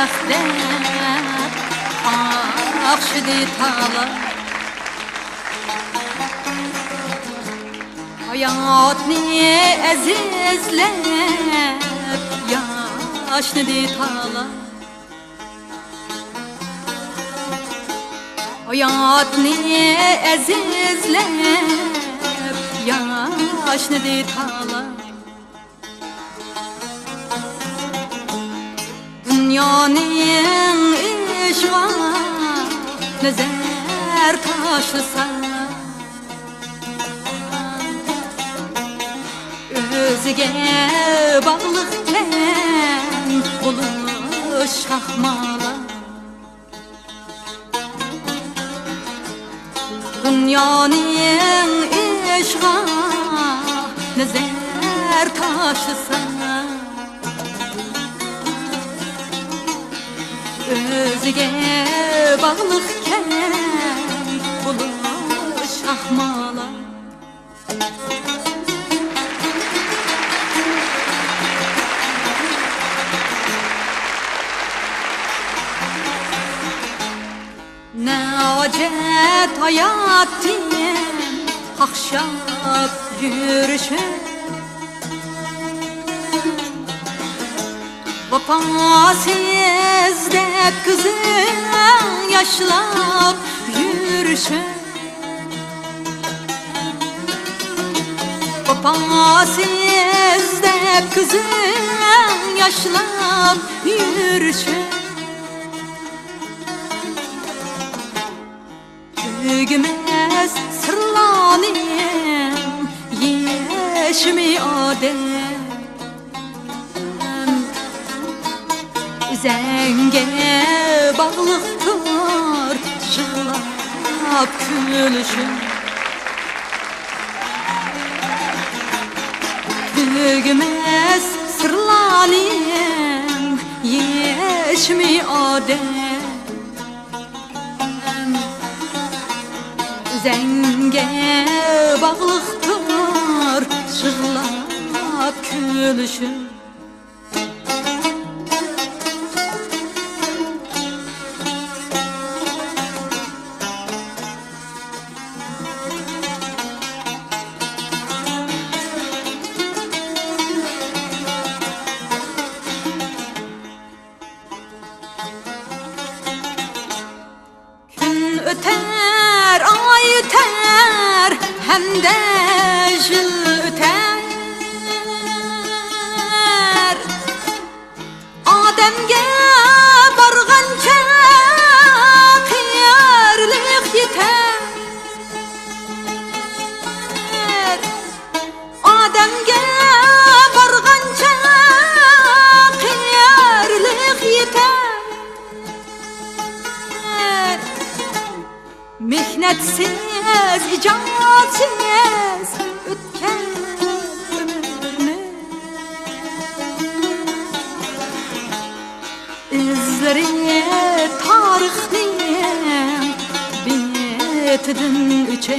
dep akşidi tala hayatni azizlep yaşnidi tala hayatni azizlep yaşnidi tala dünyanın işva nazar taşısa özüge bağlıkken buluş ahmala dünyanın işva nazar taşısa özüge bağlıkken buluş ahmala ne acet hayatım akşam yürüşüm vefasız dep kızın yaşlap yürüşüm vefasız dep kızın yaşlap yürüşüm tügümez sırlanım yeşmi adem zenge bağlıktır şılap külüşüm tügümez sırlanım yeşmi adem zenge bağlıktır şılap külüşüm öter, ay öter, hem de jıl öter. Ademge bargancha qiyarlik yeter. Ademge bargancha qiyarlik yeter. Mehnetsiz, icatsiz ötken ömrünü izleri tarihinin betidin içe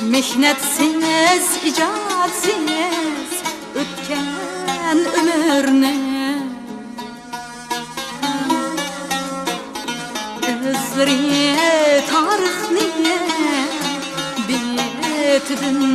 mehnetsiz, icatsiz ötken ömrünü izleri tarihini betidin